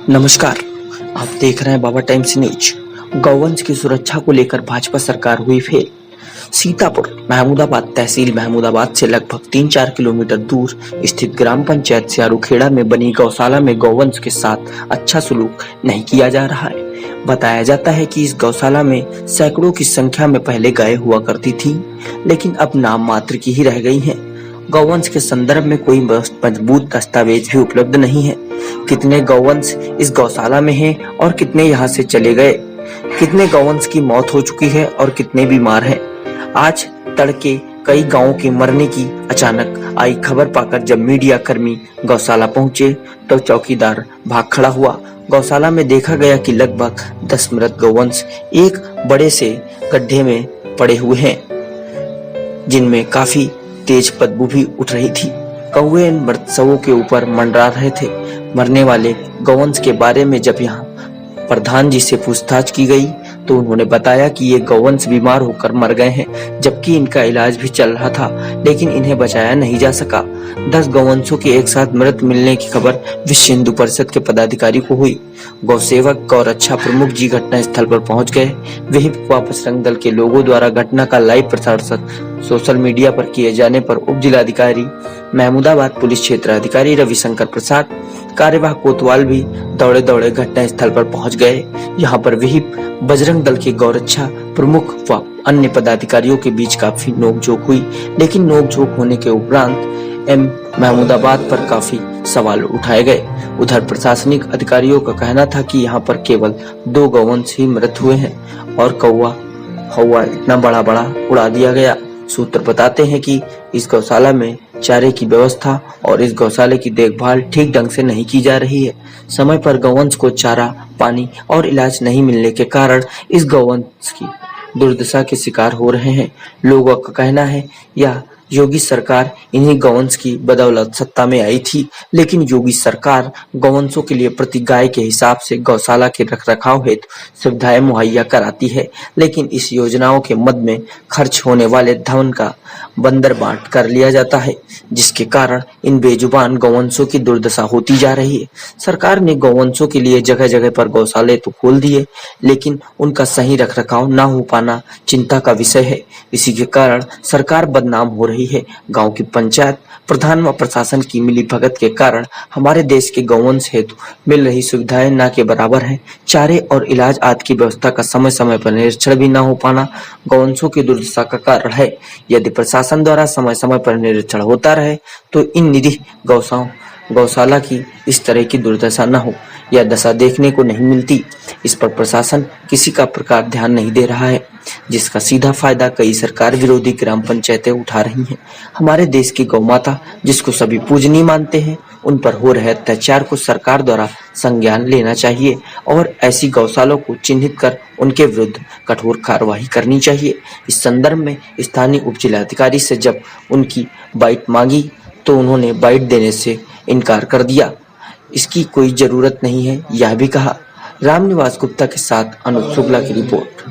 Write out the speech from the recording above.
नमस्कार। आप देख रहे हैं बाबा टाइम्स न्यूज। गौवंश की सुरक्षा को लेकर भाजपा सरकार हुई फेल। सीतापुर महमूदाबाद तहसील महमूदाबाद से लगभग 3-4 किलोमीटर दूर स्थित ग्राम पंचायत सियारूखेड़ा में बनी गौशाला में गौवंश के साथ अच्छा सलूक नहीं किया जा रहा है। बताया जाता है कि इस गौशाला में सैकड़ों की संख्या में पहले गायें हुआ करती थी, लेकिन अब नाम मात्र की ही रह गई हैं। गौवंश के संदर्भ में कोई मजबूत दस्तावेज भी उपलब्ध नहीं है। कितने गौवंश इस गौशाला में हैं और कितने यहाँ से चले गए, कितने गौवंश की मौत हो चुकी है और कितने बीमार हैं। आज तड़के कई गांवों के मरने की अचानक आई खबर पाकर जब मीडिया कर्मी गौशाला पहुंचे तो चौकीदार भाग खड़ा हुआ। गौशाला में देखा गया कि लगभग 10 मृत गौवंश एक बड़े से गड्ढे में पड़े हुए हैं, जिनमें काफी तेज बदबू भी उठ रही थी। कौवे इन मृत शवों के ऊपर मंडरा रहे थे। मरने वाले गौवंश के बारे में जब यहाँ प्रधान जी से पूछताछ की गई तो उन्होंने बताया कि ये गौवंश बीमार होकर मर गए हैं, जबकि इनका इलाज भी चल रहा था, लेकिन इन्हें बचाया नहीं जा सका। 10 गौवंशों के एक साथ मृत मिलने की खबर विश्व हिंदू परिषद के पदाधिकारी को हुई। गौसेवक गौरक्षा प्रमुख जी घटना स्थल पर पहुंच गए। विहिप व बजरंग दल के लोगों द्वारा घटना का लाइव प्रसारण सोशल मीडिया पर किए जाने पर उप जिलाधिकारी महमूदाबाद पुलिस क्षेत्र अधिकारी रविशंकर प्रसाद, कार्यवाहक कोतवाल भी दौड़े दौड़े घटना स्थल पर पहुंच गए। यहाँ पर विहिप बजरंग दल के गौरक्षा प्रमुख व अन्य पदाधिकारियों के बीच काफी नोकझोंक हुई, लेकिन नोकझोंक होने के उपरांत महमूदाबाद पर काफी सवाल उठाए गए। उधर प्रशासनिक अधिकारियों का कहना था कि यहाँ पर केवल 2 गौवंश ही मृत हुए हैं और कौवा हवा इतना बड़ा उड़ा दिया गया। सूत्र बताते हैं कि इस गौशाला में चारे की व्यवस्था और इस गौशाले की देखभाल ठीक ढंग से नहीं की जा रही है। समय पर गौवंश को चारा, पानी और इलाज नहीं मिलने के कारण इस गौवंश की दुर्दशा के शिकार हो रहे हैं। लोगों का कहना है यह योगी सरकार इन्हीं गौवंश की बदौलत सत्ता में आई थी, लेकिन योगी सरकार गौवंशों के लिए प्रति गाय के हिसाब से गौशाला के रखरखाव हेतु सुविधाएं मुहैया कराती है, लेकिन इस योजनाओं के मद में खर्च होने वाले धन का बंदर बांट कर लिया जाता है, जिसके कारण इन बेजुबान गौवंशों की दुर्दशा होती जा रही है। सरकार ने गौवंशों के लिए जगह जगह पर गौशाले तो खोल दिए, लेकिन उनका सही रखरखाव न हो पाना चिंता का विषय है। इसी के कारण सरकार बदनाम हो रही है। गांव की पंचायत प्रधान व प्रशासन की मिलीभगत के कारण हमारे देश के गौवंश हेतु मिल रही सुविधाएं न के बराबर हैं। चारे और इलाज आदि की व्यवस्था का समय समय पर निरीक्षण भी न हो पाना गौवंशों की दुर्दशा का कारण है। यदि प्रशासन द्वारा समय समय पर निरीक्षण होता रहे तो इन निरीह गौशाला की इस तरह की दुर्दशा न हो। यह दशा देखने को नहीं मिलती। इस पर प्रशासन किसी का प्रकार ध्यान नहीं दे रहा है, जिसका सीधा फायदा कई सरकार विरोधी ग्राम पंचायतें उठा रही हैं। हमारे देश की गौ माता, जिसको सभी पूजनीय मानते हैं, उन पर हो रहे अत्याचार को सरकार द्वारा संज्ञान लेना चाहिए और ऐसी गौशालों को चिन्हित कर उनके विरुद्ध कठोर कार्रवाई करनी चाहिए। इस संदर्भ में स्थानीय उप जिलाधिकारी से जब उनकी बाइट मांगी तो उन्होंने बाइट देने से इनकार कर दिया। इसकी कोई जरूरत नहीं है, यह भी कहा। रामनिवास गुप्ता के साथ अनुप शुक्ला की रिपोर्ट।